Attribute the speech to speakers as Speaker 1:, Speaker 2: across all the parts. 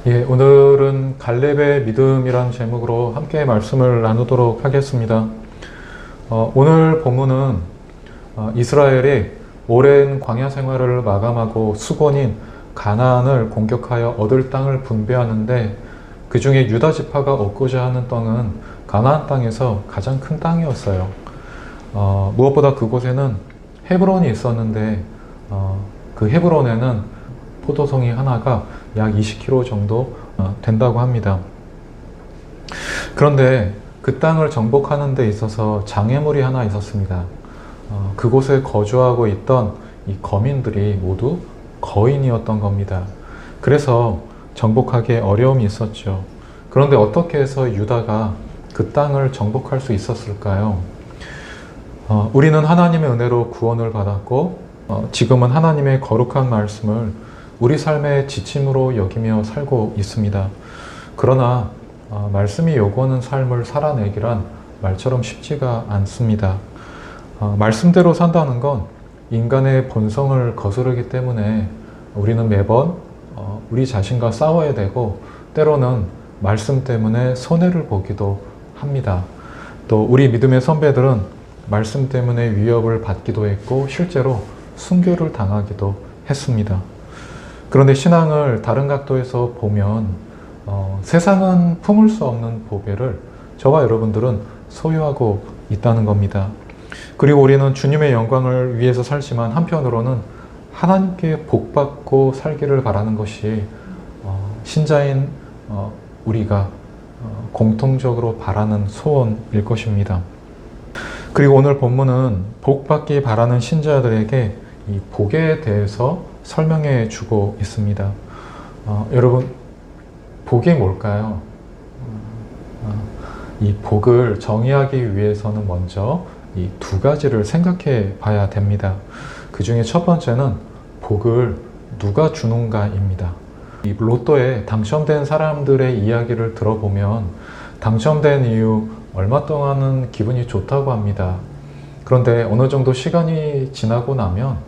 Speaker 1: 예, 오늘은 갈렙의 믿음이란 제목으로 함께 말씀을 나누도록 하겠습니다. 오늘 본문은 이스라엘이 오랜 광야 생활을 마감하고 수곤인 가나안을 공격하여 얻을 땅을 분배하는데 그 중에 유다 지파가 얻고자 하는 땅은 가나안 땅에서 가장 큰 땅이었어요. 무엇보다 그곳에는 헤브론이 있었는데 그 헤브론에는 포도송이 하나가 약 20kg 정도 된다고 합니다. 그런데 그 땅을 정복하는 데 있어서 장애물이 하나 있었습니다. 그곳에 거주하고 있던 이 거민들이 모두 거인이었던 겁니다. 그래서 정복하기에 어려움이 있었죠. 그런데 어떻게 해서 유다가 그 땅을 정복할 수 있었을까요? 우리는 하나님의 은혜로 구원을 받았고 지금은 하나님의 거룩한 말씀을 우리 삶의 지침으로 여기며 살고 있습니다. 그러나 말씀이 요구하는 삶을 살아내기란 말처럼 쉽지가 않습니다. 말씀대로 산다는 건 인간의 본성을 거스르기 때문에 우리는 매번 우리 자신과 싸워야 되고 때로는 말씀 때문에 손해를 보기도 합니다. 또 우리 믿음의 선배들은 말씀 때문에 위협을 받기도 했고 실제로 순교를 당하기도 했습니다. 그런데 신앙을 다른 각도에서 보면 세상은 품을 수 없는 보배를 저와 여러분들은 소유하고 있다는 겁니다. 그리고 우리는 주님의 영광을 위해서 살지만 한편으로는 하나님께 복받고 살기를 바라는 것이 신자인 우리가 공통적으로 바라는 소원일 것입니다. 그리고 오늘 본문은 복받기 바라는 신자들에게 이 복에 대해서 설명해 주고 있습니다. 여러분, 복이 뭘까요? 이 복을 정의하기 위해서는 먼저 이 두 가지를 생각해 봐야 됩니다. 그 중에 첫 번째는 복을 누가 주는가입니다. 이 로또에 당첨된 사람들의 이야기를 들어보면 당첨된 이후 얼마 동안은 기분이 좋다고 합니다. 그런데 어느 정도 시간이 지나고 나면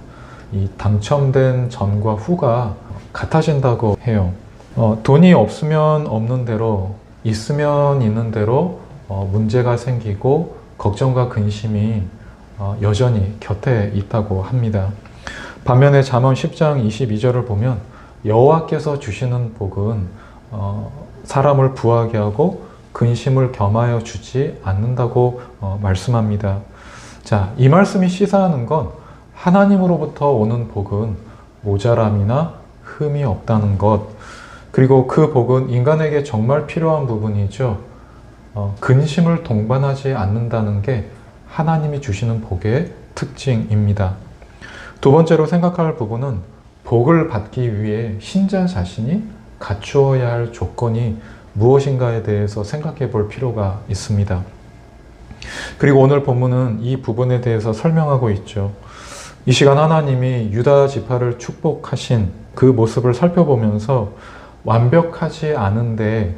Speaker 1: 이 당첨된 전과 후가 같아진다고 해요. 돈이 없으면 없는 대로, 있으면 있는 대로 문제가 생기고 걱정과 근심이 여전히 곁에 있다고 합니다. 반면에 잠언 10장 22절을 보면 여호와께서 주시는 복은 사람을 부하게 하고 근심을 겸하여 주지 않는다고 말씀합니다. 자, 이 말씀이 시사하는 건 하나님으로부터 오는 복은 모자람이나 흠이 없다는 것, 그리고 그 복은 인간에게 정말 필요한 부분이죠. 근심을 동반하지 않는다는 게 하나님이 주시는 복의 특징입니다. 두 번째로 생각할 부분은 복을 받기 위해 신자 자신이 갖추어야 할 조건이 무엇인가에 대해서 생각해 볼 필요가 있습니다. 그리고 오늘 본문은 이 부분에 대해서 설명하고 있죠. 이 시간 하나님이 유다 지파를 축복하신 그 모습을 살펴보면서 완벽하지 않은데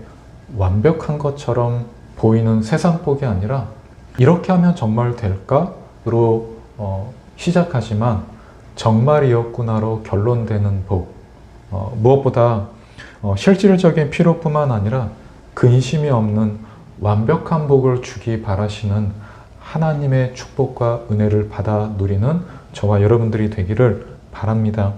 Speaker 1: 완벽한 것처럼 보이는 세상 복이 아니라 이렇게 하면 정말 될까?로 시작하지만 정말이었구나로 결론되는 복. 무엇보다 실질적인 필요뿐만 아니라 근심이 없는 완벽한 복을 주기 바라시는 하나님의 축복과 은혜를 받아 누리는 저와 여러분들이 되기를 바랍니다.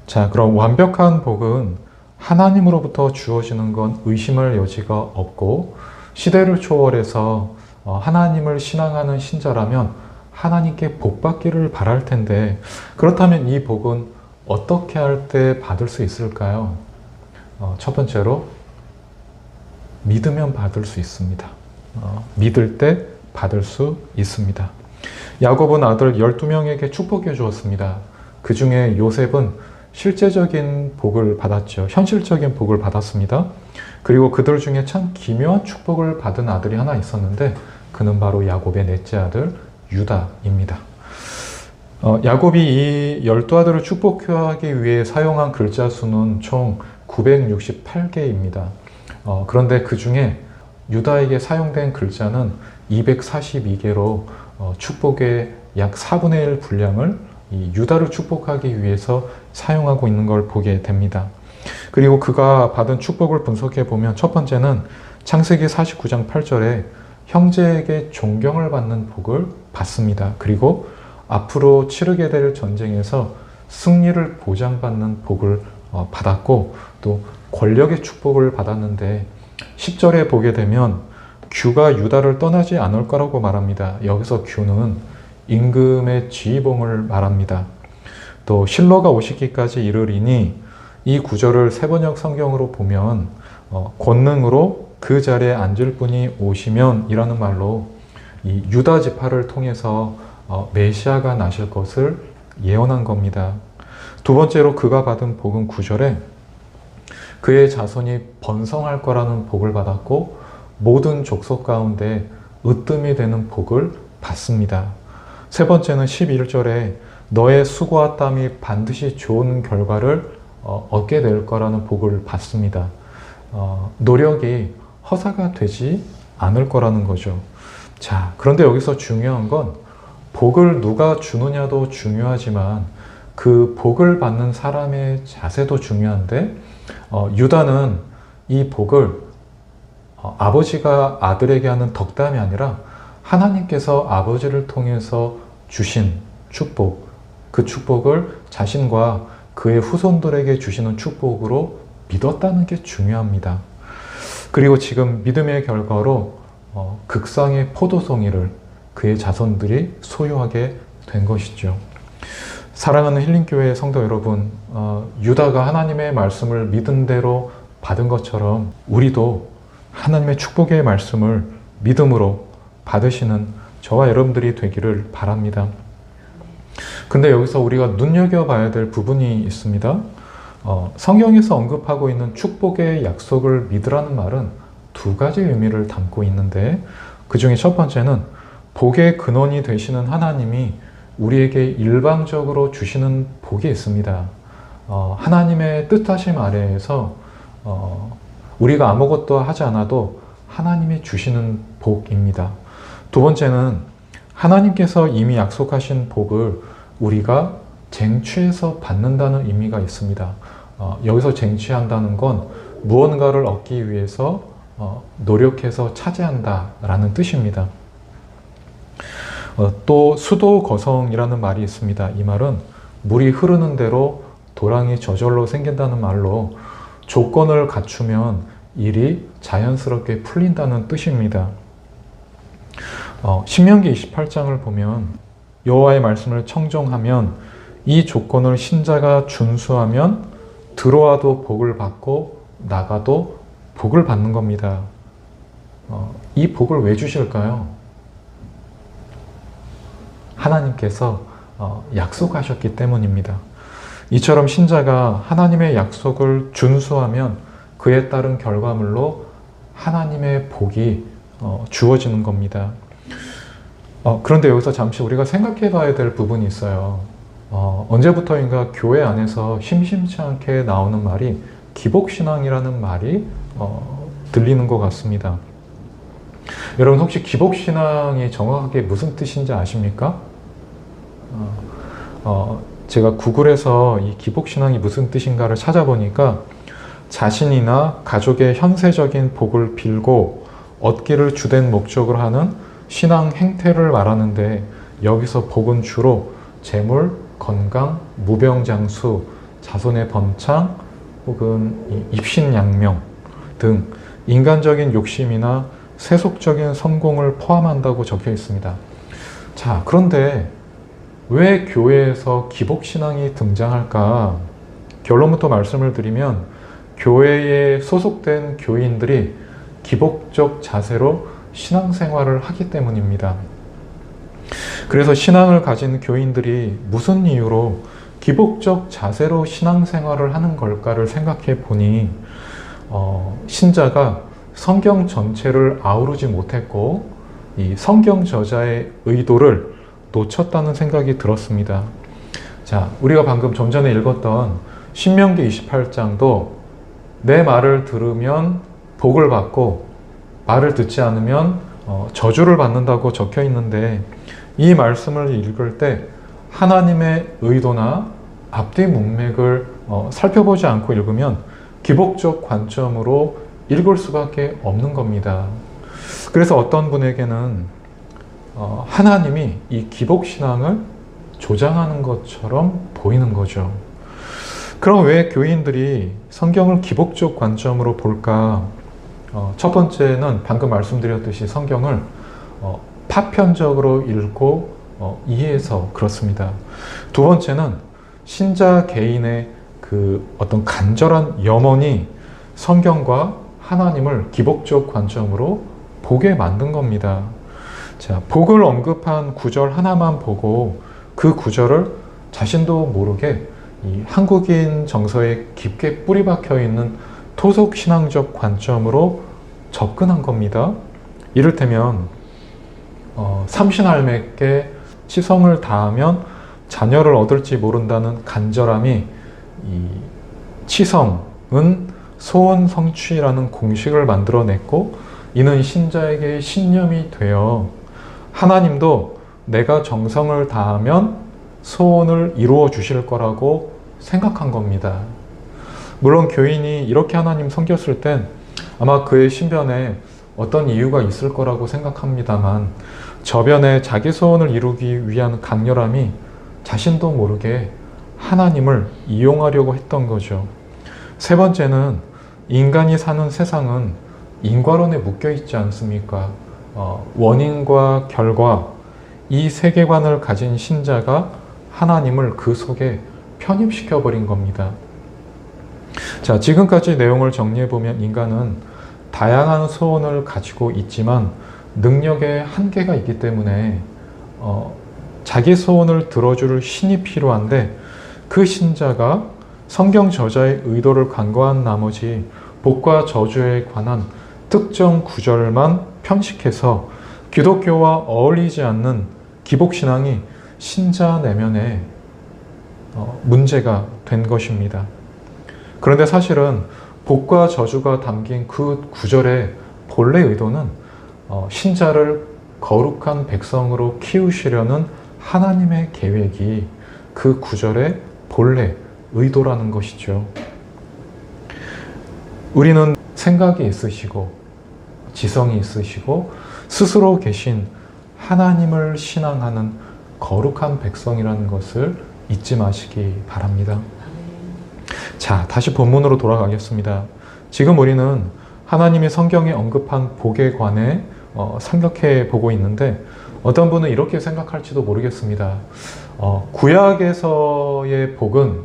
Speaker 1: 자, 그럼 완벽한 복은 하나님으로부터 주어지는 건 의심할 여지가 없고 시대를 초월해서 하나님을 신앙하는 신자라면 하나님께 복 받기를 바랄 텐데 그렇다면 이 복은 어떻게 할 때 받을 수 있을까요? 첫 번째로 믿으면 받을 수 있습니다. 믿을 때 받을 수 있습니다. 야곱은 아들 12명에게 축복해 주었습니다. 그 중에 요셉은 실제적인 복을 받았죠. 현실적인 복을 받았습니다. 그리고 그들 중에 참 기묘한 축복을 받은 아들이 하나 있었는데 그는 바로 야곱의 넷째 아들 유다입니다. 야곱이 이 12아들을 축복하기 위해 사용한 글자 수는 총 968개입니다. 그런데 그 중에 유다에게 사용된 글자는 242개로 축복의 약 4분의 1 분량을 이 유다를 축복하기 위해서 사용하고 있는 걸 보게 됩니다. 그리고 그가 받은 축복을 분석해 보면 첫 번째는 창세기 49장 8절에 형제에게 존경을 받는 복을 받습니다. 그리고 앞으로 치르게 될 전쟁에서 승리를 보장받는 복을 받았고, 또 권력의 축복을 받았는데 10절에 보게 되면 규가 유다를 떠나지 않을 거라고 말합니다. 여기서 규는 임금의 지휘봉을 말합니다. 또 실로가 오시기까지 이르리니, 이 구절을 세번역 성경으로 보면 권능으로 그 자리에 앉을 분이 오시면 이라는 말로 이 유다 지파를 통해서 메시아가 나실 것을 예언한 겁니다. 두 번째로 그가 받은 복은 9절에 그의 자손이 번성할 거라는 복을 받았고, 모든 족속 가운데 으뜸이 되는 복을 받습니다. 세 번째는 11절에 너의 수고와 땀이 반드시 좋은 결과를 얻게 될 거라는 복을 받습니다. 노력이 허사가 되지 않을 거라는 거죠. 자, 그런데 여기서 중요한 건 복을 누가 주느냐도 중요하지만 그 복을 받는 사람의 자세도 중요한데, 유다는 이 복을 아버지가 아들에게 하는 덕담이 아니라 하나님께서 아버지를 통해서 주신 축복, 그 축복을 자신과 그의 후손들에게 주시는 축복으로 믿었다는 게 중요합니다. 그리고 지금 믿음의 결과로 극상의 포도송이를 그의 자손들이 소유하게 된 것이죠. 사랑하는 힐링교회 성도 여러분, 유다가 하나님의 말씀을 믿은 대로 받은 것처럼 우리도 하나님의 축복의 말씀을 믿음으로 받으시는 저와 여러분들이 되기를 바랍니다. 근데 여기서 우리가 눈여겨봐야 될 부분이 있습니다. 성경에서 언급하고 있는 축복의 약속을 믿으라는 말은 두 가지 의미를 담고 있는데, 그 중에 첫 번째는 복의 근원이 되시는 하나님이 우리에게 일방적으로 주시는 복이 있습니다. 하나님의 뜻하심 아래에서 우리가 아무것도 하지 않아도 하나님이 주시는 복입니다. 두 번째는 하나님께서 이미 약속하신 복을 우리가 쟁취해서 받는다는 의미가 있습니다. 여기서 쟁취한다는 건 무언가를 얻기 위해서 노력해서 차지한다라는 뜻입니다. 또 수도거성이라는 말이 있습니다. 이 말은 물이 흐르는 대로 도랑이 저절로 생긴다는 말로 조건을 갖추면 일이 자연스럽게 풀린다는 뜻입니다. 신명기 28장을 보면 여호와의 말씀을 청종하면 이 조건을 신자가 준수하면 들어와도 복을 받고 나가도 복을 받는 겁니다. 이 복을 왜 주실까요? 하나님께서 약속하셨기 때문입니다. 이처럼 신자가 하나님의 약속을 준수하면 그에 따른 결과물로 하나님의 복이 주어지는 겁니다. 그런데 여기서 잠시 우리가 생각해 봐야 될 부분이 있어요. 언제부터인가 교회 안에서 심심치 않게 나오는 말이 기복신앙이라는 말이 들리는 것 같습니다. 여러분 혹시 기복신앙이 정확하게 무슨 뜻인지 아십니까? 제가 구글에서 이 기복신앙이 무슨 뜻인가를 찾아보니까 자신이나 가족의 현세적인 복을 빌고 얻기를 주된 목적으로 하는 신앙 행태를 말하는데, 여기서 복은 주로 재물, 건강, 무병장수, 자손의 번창 혹은 입신양명 등 인간적인 욕심이나 세속적인 성공을 포함한다고 적혀 있습니다. 자, 그런데 왜 교회에서 기복신앙이 등장할까? 결론부터 말씀을 드리면 교회에 소속된 교인들이 기복적 자세로 신앙생활을 하기 때문입니다. 그래서 신앙을 가진 교인들이 무슨 이유로 기복적 자세로 신앙생활을 하는 걸까를 생각해 보니 신자가 성경 전체를 아우르지 못했고 이 성경 저자의 의도를 놓쳤다는 생각이 들었습니다. 자, 우리가 방금 좀 전에 읽었던 신명기 28장도 내 말을 들으면 복을 받고 말을 듣지 않으면 저주를 받는다고 적혀 있는데, 이 말씀을 읽을 때 하나님의 의도나 앞뒤 문맥을 살펴보지 않고 읽으면 기복적 관점으로 읽을 수밖에 없는 겁니다. 그래서 어떤 분에게는 하나님이 이 기복신앙을 조장하는 것처럼 보이는 거죠. 그럼 왜 교인들이 성경을 기복적 관점으로 볼까? 첫 번째는 방금 말씀드렸듯이 성경을 파편적으로 읽고 이해해서 그렇습니다. 두 번째는 신자 개인의 그 어떤 간절한 염원이 성경과 하나님을 기복적 관점으로 보게 만든 겁니다. 자, 복을 언급한 구절 하나만 보고 그 구절을 자신도 모르게 이 한국인 정서에 깊게 뿌리 박혀 있는 토속 신앙적 관점으로 접근한 겁니다. 이를테면 삼신할매께 치성을 다하면 자녀를 얻을지 모른다는 간절함이 이 치성은 소원 성취라는 공식을 만들어냈고, 이는 신자에게 신념이 되어 하나님도 내가 정성을 다하면 소원을 이루어 주실 거라고 생각한 겁니다. 물론 교인이 이렇게 하나님 섬겼을 땐 아마 그의 신변에 어떤 이유가 있을 거라고 생각합니다만, 저변에 자기 소원을 이루기 위한 강렬함이 자신도 모르게 하나님을 이용하려고 했던 거죠. 세 번째는 인간이 사는 세상은 인과론에 묶여 있지 않습니까? 원인과 결과, 이 세계관을 가진 신자가 하나님을 그 속에 편입시켜 버린 겁니다. 자, 지금까지 내용을 정리해 보면 인간은 다양한 소원을 가지고 있지만 능력에 한계가 있기 때문에 자기 소원을 들어줄 신이 필요한데, 그 신자가 성경 저자의 의도를 간과한 나머지 복과 저주에 관한 특정 구절만 편식해서 기독교와 어울리지 않는 기복신앙이 신자 내면에 문제가 된 것입니다. 그런데 사실은 복과 저주가 담긴 그 구절의 본래 의도는 신자를 거룩한 백성으로 키우시려는 하나님의 계획이 그 구절의 본래 의도라는 것이죠. 우리는 생각이 있으시고 지성이 있으시고 스스로 계신 하나님을 신앙하는 거룩한 백성이라는 것을 잊지 마시기 바랍니다. 자, 다시 본문으로 돌아가겠습니다. 지금 우리는 하나님이 성경에 언급한 복에 관해 생각해 보고 있는데, 어떤 분은 이렇게 생각할지도 모르겠습니다. 구약에서의 복은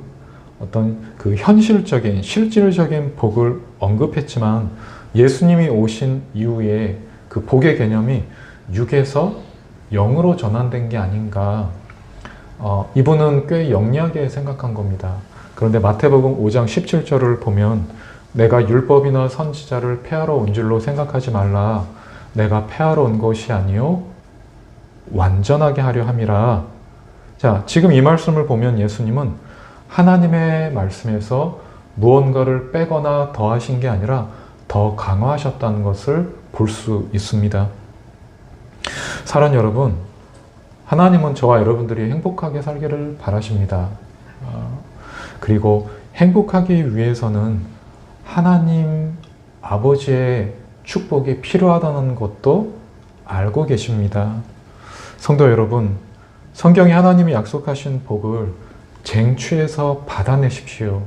Speaker 1: 어떤 그 현실적인, 실질적인 복을 언급했지만 예수님이 오신 이후에 그 복의 개념이 육에서 영으로 전환된 게 아닌가. 이분은 꽤 영리하게 생각한 겁니다. 그런데 마태복음 5장 17절을 보면 내가 율법이나 선지자를 폐하러 온 줄로 생각하지 말라. 내가 폐하러 온 것이 아니요 완전하게 하려 함이라. 자, 지금 이 말씀을 보면 예수님은 하나님의 말씀에서 무언가를 빼거나 더하신 게 아니라 더 강화하셨다는 것을 볼 수 있습니다. 사랑 여러분, 하나님은 저와 여러분들이 행복하게 살기를 바라십니다. 그리고 행복하기 위해서는 하나님 아버지의 축복이 필요하다는 것도 알고 계십니다. 성도 여러분, 성경에 하나님이 약속하신 복을 쟁취해서 받아내십시오.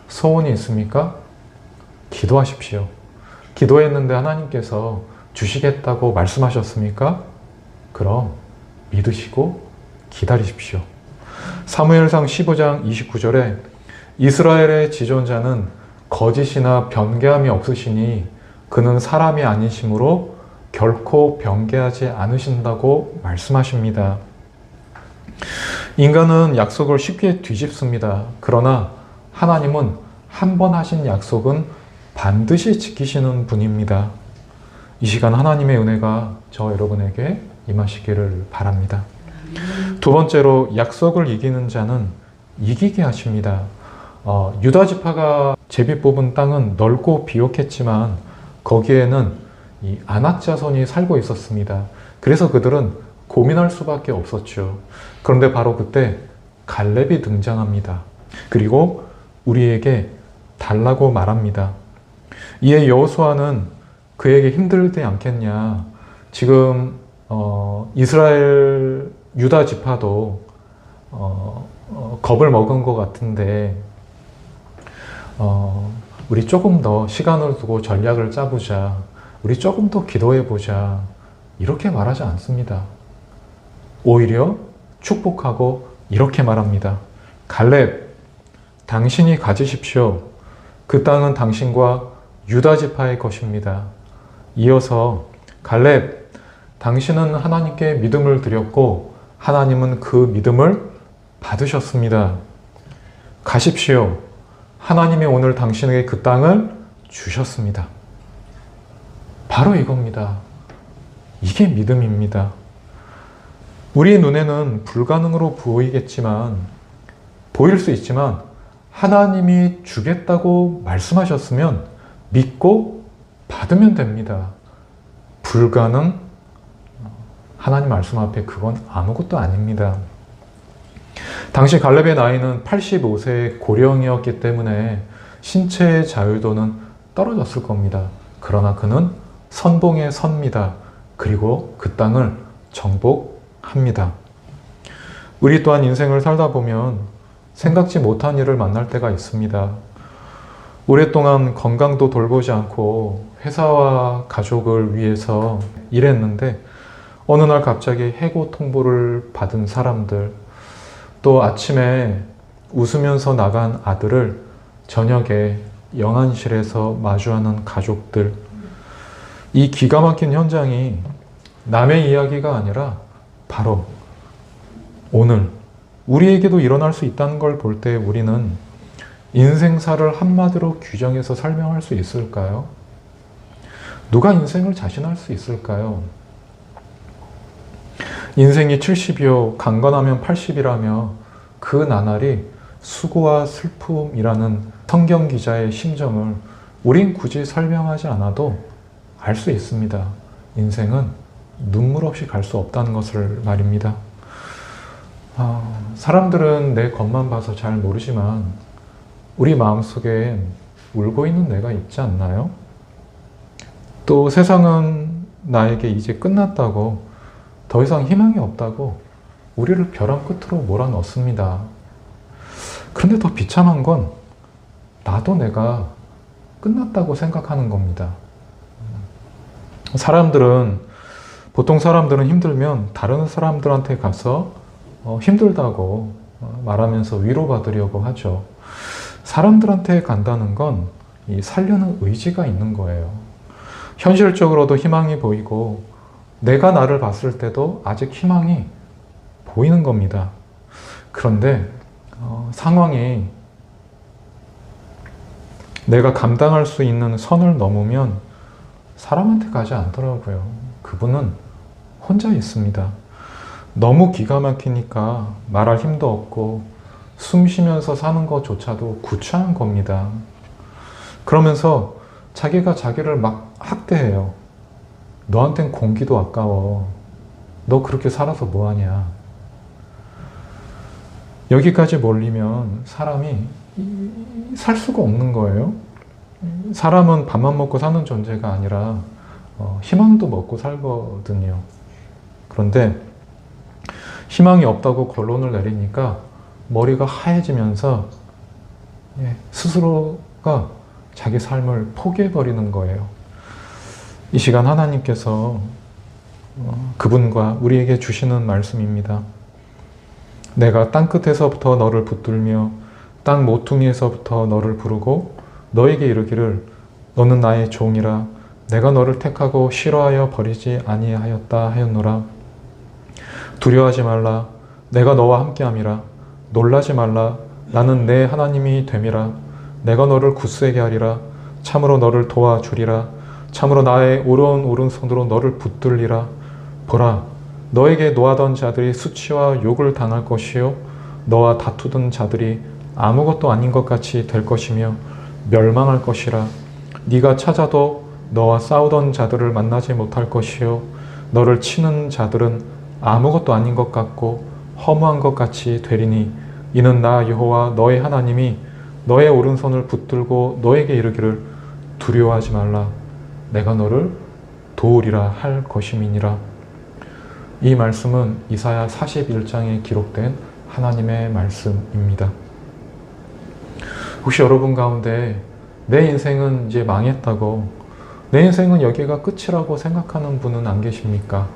Speaker 1: 소원이 있습니까? 기도하십시오. 기도했는데 하나님께서 주시겠다고 말씀하셨습니까? 그럼 믿으시고 기다리십시오. 사무엘상 15장 29절에 이스라엘의 지존자는 거짓이나 변개함이 없으시니 그는 사람이 아니시므로 결코 변개하지 않으신다고 말씀하십니다. 인간은 약속을 쉽게 뒤집습니다. 그러나 하나님은 한 번 하신 약속은 반드시 지키시는 분입니다. 이 시간 하나님의 은혜가 저 여러분에게 임하시기를 바랍니다. 두 번째로, 약속을 이기는 자는 이기게 하십니다. 유다 지파가 제비 뽑은 땅은 넓고 비옥했지만 거기에는 이 아낙 자손이 살고 있었습니다. 그래서 그들은 고민할 수밖에 없었죠. 그런데 바로 그때 갈렙이 등장합니다. 그리고 우리에게 달라고 말합니다. 이에 여호수아는 그에게 힘들지 않겠냐. 지금 이스라엘 유다 지파도 겁을 먹은 것 같은데 우리 조금 더 시간을 두고 전략을 짜보자. 우리 조금 더 기도해보자. 이렇게 말하지 않습니다. 오히려 축복하고 이렇게 말합니다. 갈렙, 당신이 가지십시오. 그 땅은 당신과 유다 지파의 것입니다. 이어서 갈렙, 당신은 하나님께 믿음을 드렸고 하나님은 그 믿음을 받으셨습니다. 가십시오. 하나님이 오늘 당신에게 그 땅을 주셨습니다. 바로 이겁니다. 이게 믿음입니다. 우리의 눈에는 불가능으로 보일 수 있지만 하나님이 주겠다고 말씀하셨으면 믿고 받으면 됩니다. 불가능? 하나님 말씀 앞에 그건 아무것도 아닙니다. 당시 갈렙의 나이는 85세의 고령이었기 때문에 신체의 자유도는 떨어졌을 겁니다. 그러나 그는 선봉에 섭니다. 그리고 그 땅을 정복합니다. 우리 또한 인생을 살다 보면 생각지 못한 일을 만날 때가 있습니다. 오랫동안 건강도 돌보지 않고 회사와 가족을 위해서 일했는데 어느 날 갑자기 해고 통보를 받은 사람들, 또 아침에 웃으면서 나간 아들을 저녁에 영안실에서 마주하는 가족들, 이 기가 막힌 현장이 남의 이야기가 아니라 바로 오늘 우리에게도 일어날 수 있다는 걸 볼 때 우리는 인생사를 한마디로 규정해서 설명할 수 있을까요? 누가 인생을 자신할 수 있을까요? 인생이 70이요 강건하면 80이라며 그 나날이 수고와 슬픔이라는 성경 기자의 심정을 우린 굳이 설명하지 않아도 알 수 있습니다. 인생은 눈물 없이 갈 수 없다는 것을 말입니다. 사람들은 내 겉만 봐서 잘 모르지만 우리 마음속에 울고 있는 내가 있지 않나요? 또 세상은 나에게 이제 끝났다고, 더 이상 희망이 없다고 우리를 벼랑 끝으로 몰아넣습니다. 그런데 더 비참한 건 나도 내가 끝났다고 생각하는 겁니다. 보통 사람들은 힘들면 다른 사람들한테 가서 힘들다고 말하면서 위로받으려고 하죠. 사람들한테 간다는 건 이 살려는 의지가 있는 거예요. 현실적으로도 희망이 보이고 내가 나를 봤을 때도 아직 희망이 보이는 겁니다. 그런데 상황이 내가 감당할 수 있는 선을 넘으면 사람한테 가지 않더라고요. 그분은 혼자 있습니다. 너무 기가 막히니까 말할 힘도 없고 숨 쉬면서 사는 것조차도 구차한 겁니다. 그러면서 자기가 자기를 막 학대해요. 너한텐 공기도 아까워. 너 그렇게 살아서 뭐하냐. 여기까지 몰리면 사람이 살 수가 없는 거예요. 사람은 밥만 먹고 사는 존재가 아니라 희망도 먹고 살거든요. 그런데 희망이 없다고 결론을 내리니까 머리가 하얘지면서 스스로가 자기 삶을 포기해버리는 거예요. 이 시간 하나님께서 그분과 우리에게 주시는 말씀입니다. 내가 땅끝에서부터 너를 붙들며 땅 모퉁이에서부터 너를 부르고 너에게 이르기를 너는 나의 종이라 내가 너를 택하고 싫어하여 버리지 아니하였다 하였노라. 두려워하지 말라. 내가 너와 함께함이라. 놀라지 말라. 나는 내 하나님이 됨이라. 내가 너를 굳세게 하리라. 참으로 너를 도와주리라. 참으로 나의 오른손으로 너를 붙들리라. 보라, 너에게 노하던 자들이 수치와 욕을 당할 것이요 너와 다투던 자들이 아무것도 아닌 것 같이 될 것이며 멸망할 것이라. 네가 찾아도 너와 싸우던 자들을 만나지 못할 것이요 너를 치는 자들은 아무것도 아닌 것 같고 허무한 것 같이 되리니 이는 나 여호와 너의 하나님이 너의 오른손을 붙들고 너에게 이르기를 두려워하지 말라. 내가 너를 도우리라 할 것임이니라. 이 말씀은 이사야 41장에 기록된 하나님의 말씀입니다. 혹시 여러분 가운데 내 인생은 이제 망했다고, 내 인생은 여기가 끝이라고 생각하는 분은 안 계십니까?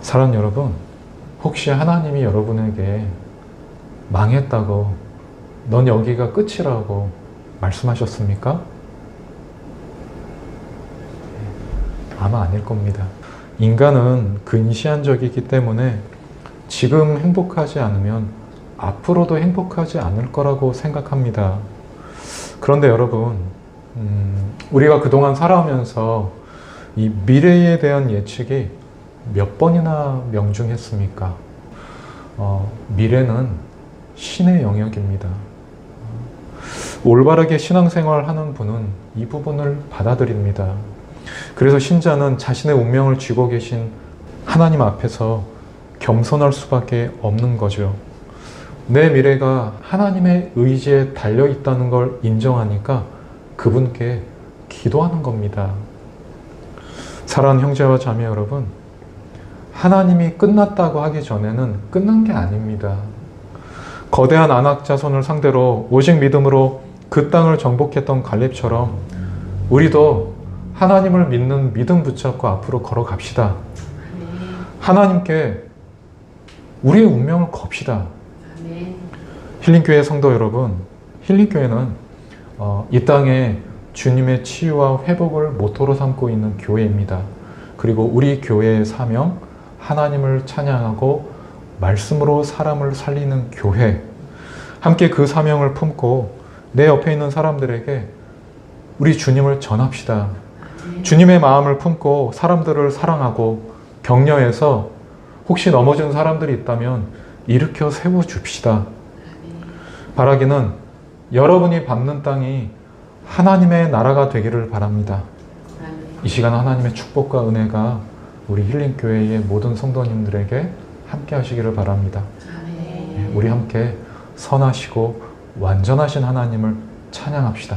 Speaker 1: 사랑하는 여러분, 혹시 하나님이 여러분에게 망했다고, 넌 여기가 끝이라고 말씀하셨습니까? 아마 아닐 겁니다. 인간은 근시안적이기 때문에 지금 행복하지 않으면 앞으로도 행복하지 않을 거라고 생각합니다. 그런데 여러분, 우리가 그동안 살아오면서 이 미래에 대한 예측이 몇 번이나 명중했습니까? 미래는 신의 영역입니다. 올바르게 신앙생활을 하는 분은 이 부분을 받아들입니다. 그래서 신자는 자신의 운명을 쥐고 계신 하나님 앞에서 겸손할 수밖에 없는 거죠. 내 미래가 하나님의 의지에 달려 있다는 걸 인정하니까 그분께 기도하는 겁니다. 사랑하는 형제와 자매 여러분, 하나님이 끝났다고 하기 전에는 끝난 게 아닙니다. 거대한 아낙 자손을 상대로 오직 믿음으로 그 땅을 정복했던 갈렙처럼 우리도 하나님을 믿는 믿음 붙잡고 앞으로 걸어갑시다. 하나님께 우리의 운명을 겁시다. 힐링교회 성도 여러분, 힐링교회는 이 땅에 주님의 치유와 회복을 모토로 삼고 있는 교회입니다. 그리고 우리 교회의 사명, 하나님을 찬양하고 말씀으로 사람을 살리는 교회, 함께 그 사명을 품고 내 옆에 있는 사람들에게 우리 주님을 전합시다. 주님의 마음을 품고 사람들을 사랑하고 격려해서 혹시 넘어진 사람들이 있다면 일으켜 세워줍시다. 바라기는 여러분이 밟는 땅이 하나님의 나라가 되기를 바랍니다. 이 시간 하나님의 축복과 은혜가 우리 힐링교회의 모든 성도님들에게 함께 하시기를 바랍니다. 우리 함께 선하시고 완전하신 하나님을 찬양합시다.